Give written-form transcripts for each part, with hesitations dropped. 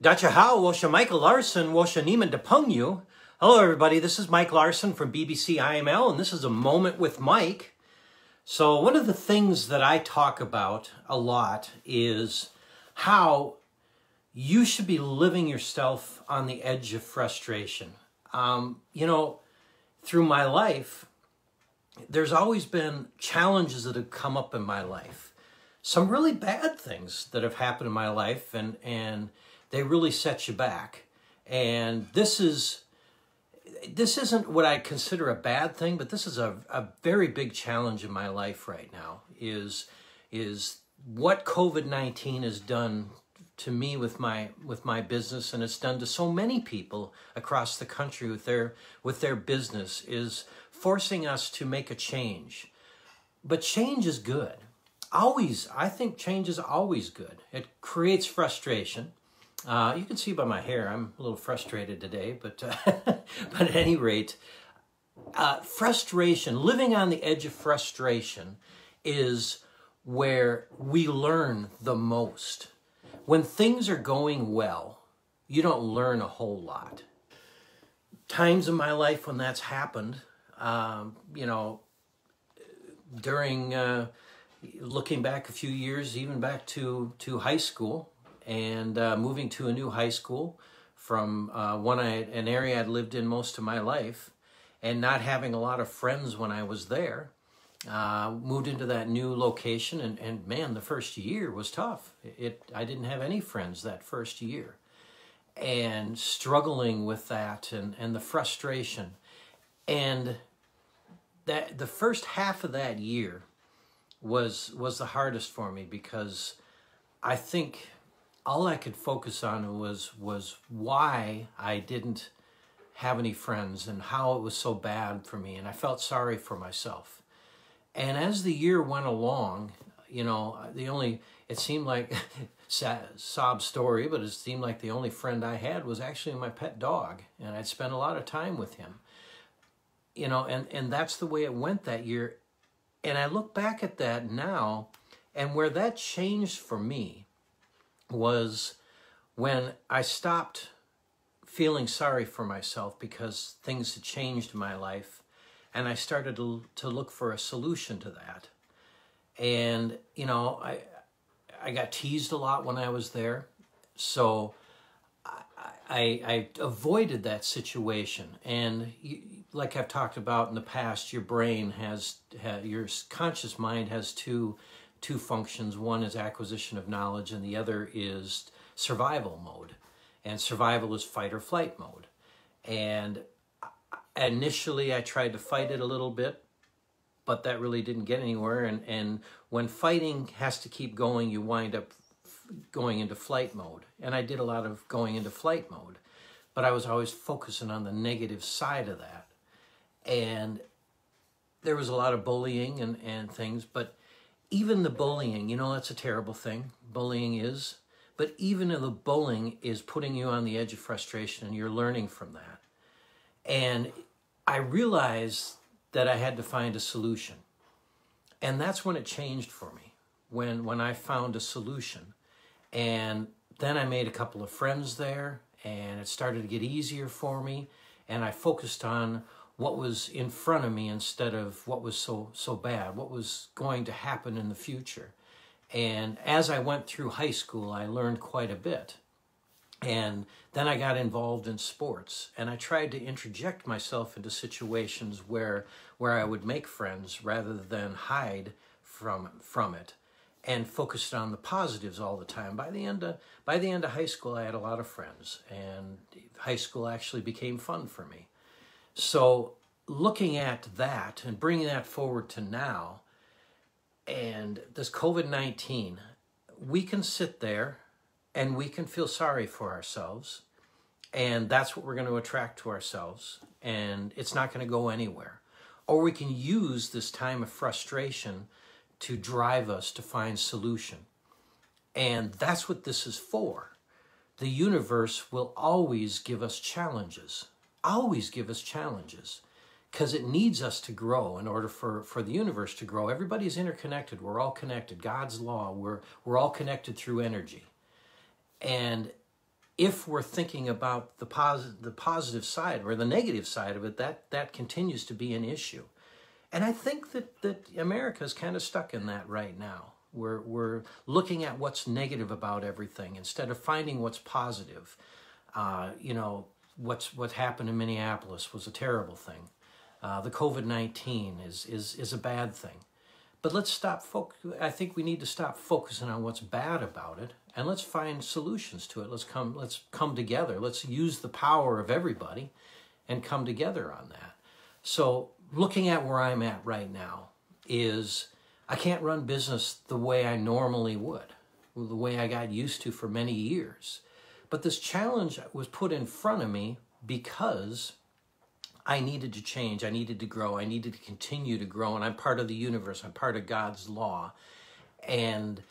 Dacha Hao, Wosha Michael Larson, Wosha Nieman Depungyu. Hello, everybody. This is Mike Larson from BBC IML, and this is A Moment with Mike. So one of the things that I talk about a lot is how you should be living yourself on the edge of frustration. Through my life, there's always been challenges that have come up in my life. Some really bad things that have happened in my life, and they really set you back. And this isn't what I consider a bad thing, but this is a very big challenge in my life right now, is what COVID-19 has done to me with my business, and it's done to so many people across the country with their business, is forcing us to make a change. But change is good. I think change is always good. It creates frustration. You can see by my hair, I'm a little frustrated today, but at any rate, frustration, living on the edge of frustration is where we learn the most. When things are going well, you don't learn a whole lot. Times in my life when that's happened, during looking back a few years, even back to high school, and moving to a new high school from an area I'd lived in most of my life, and not having a lot of friends when I was there. Moved into that new location, and man, the first year was tough. I didn't have any friends that first year, and struggling with that and the frustration. And that the first half of that year was the hardest for me, because I think all I could focus on was why I didn't have any friends and how it was so bad for me, and I felt sorry for myself. And as the year went along, it seemed like, sob story, but it seemed like the only friend I had was actually my pet dog, and I'd spent a lot of time with him. And that's the way it went that year. And I look back at that now, and where that changed for me was when I stopped feeling sorry for myself because things had changed in my life, and I started to look for a solution to that. And, I got teased a lot when I was there, so I avoided that situation. And like I've talked about in the past, your brain your conscious mind has two functions. One is acquisition of knowledge, and the other is survival mode. And survival is fight or flight mode. And initially I tried to fight it a little bit, but that really didn't get anywhere. And when fighting has to keep going, you wind up going into flight mode. And I did a lot of going into flight mode, but I was always focusing on the negative side of that. And there was a lot of bullying and things, but even the bullying, that's a terrible thing. Bullying is. But even the bullying is putting you on the edge of frustration, and you're learning from that. And I realized that I had to find a solution. And that's when it changed for me, when I found a solution. And then I made a couple of friends there, and it started to get easier for me. And I focused on what was in front of me instead of what was so bad, what was going to happen in the future. And as I went through high school, I learned quite a bit. And then I got involved in sports, and I tried to interject myself into situations where I would make friends rather than hide from it, and focused on the positives all the time. By the end of high school, I had a lot of friends, and high school actually became fun for me. So looking at that and bringing that forward to now, and this COVID-19, we can sit there and we can feel sorry for ourselves, and that's what we're going to attract to ourselves, and it's not going to go anywhere. Or we can use this time of frustration to drive us to find solution. And that's what this is for. The universe will always give us challenges, because it needs us to grow in order for the universe to grow. Everybody's interconnected. We're all connected. God's law, we're all connected through energy. And if we're thinking about the positive side or the negative side of it, that continues to be an issue. And I think that America's kind of stuck in that right now. We're looking at what's negative about everything instead of finding what's positive. You know, what happened in Minneapolis was a terrible thing. The COVID-19 is a bad thing. But let's stop. I think we need to stop focusing on what's bad about it, and let's find solutions to it. Let's come together. Let's use the power of everybody, and come together on that. So, looking at where I'm at right now is I can't run business the way I normally would, the way I got used to for many years. But this challenge was put in front of me because I needed to change. I needed to grow. I needed to continue to grow. And I'm part of the universe. I'm part of God's law. And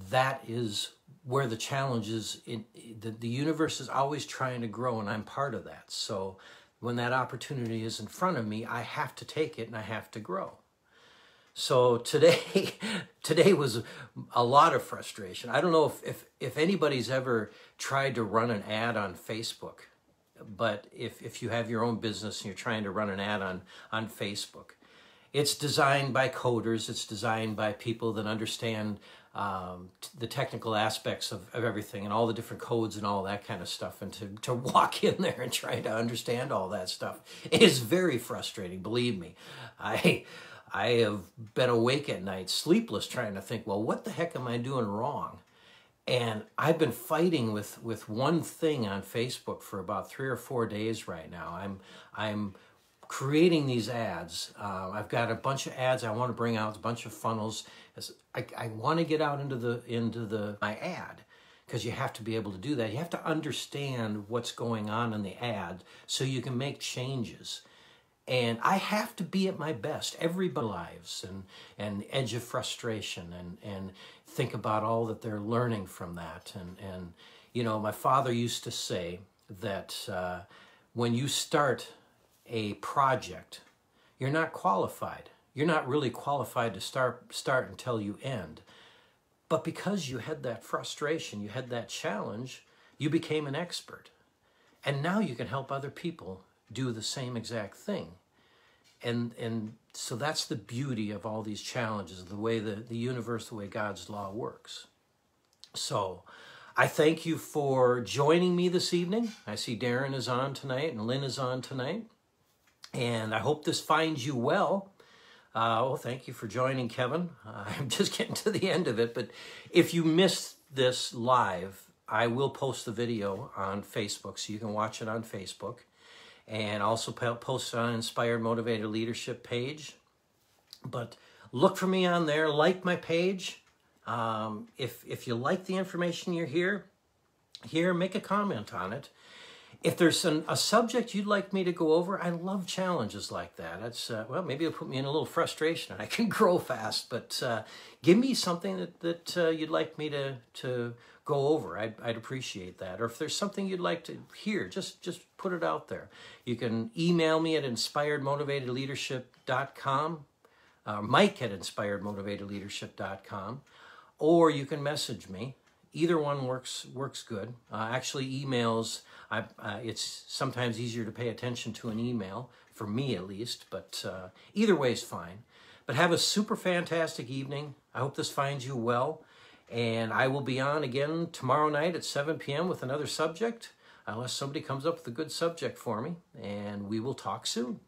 that is where the challenge is. The universe is always trying to grow, and I'm part of that. So when that opportunity is in front of me, I have to take it and I have to grow. So today was a lot of frustration. I don't know if anybody's ever tried to run an ad on Facebook. But if you have your own business and you're trying to run an ad on Facebook, it's designed by coders. It's designed by people that understand the technical aspects of everything and all the different codes and all that kind of stuff. And to walk in there and try to understand all that stuff is very frustrating, believe me. I have been awake at night, sleepless, trying to think, well, what the heck am I doing wrong? And I've been fighting with one thing on Facebook for about 3 or 4 days right now. I'm creating these ads. I've got a bunch of ads I want to bring out, a bunch of funnels. I want to get out into my ad, because you have to be able to do that. You have to understand what's going on in the ad so you can make changes. And I have to be at my best everybody's lives and edge of frustration and think about all that they're learning from that. And you know, my father used to say that when you start a project, you're not qualified. You're not really qualified to start until you end. But because you had that frustration, you had that challenge, you became an expert. And now you can help other people do the same exact thing. And so that's the beauty of all these challenges, the way the universe, the way God's law works. So I thank you for joining me this evening. I see Darren is on tonight and Lynn is on tonight. And I hope this finds you well. Well, thank you for joining, Kevin. I'm just getting to the end of it. But if you missed this live, I will post the video on Facebook, so you can watch it on Facebook. And also post it on Inspired Motivated Leadership page. But look for me on there. Like my page. If you like the information you hear, make a comment on it. If there's a subject you'd like me to go over, I love challenges like that. That's well, maybe it'll put me in a little frustration and I can grow fast. But give me something that you'd like me to go over. I'd appreciate that. Or if there's something you'd like to hear, just put it out there. You can email me at inspiredmotivatedleadership.com, Mike at inspiredmotivatedleadership.com, or you can message me. Either one works good. Actually, emails, it's sometimes easier to pay attention to an email, for me at least, but either way is fine. But have a super fantastic evening. I hope this finds you well. And I will be on again tomorrow night at 7 p.m. with another subject, unless somebody comes up with a good subject for me. And we will talk soon.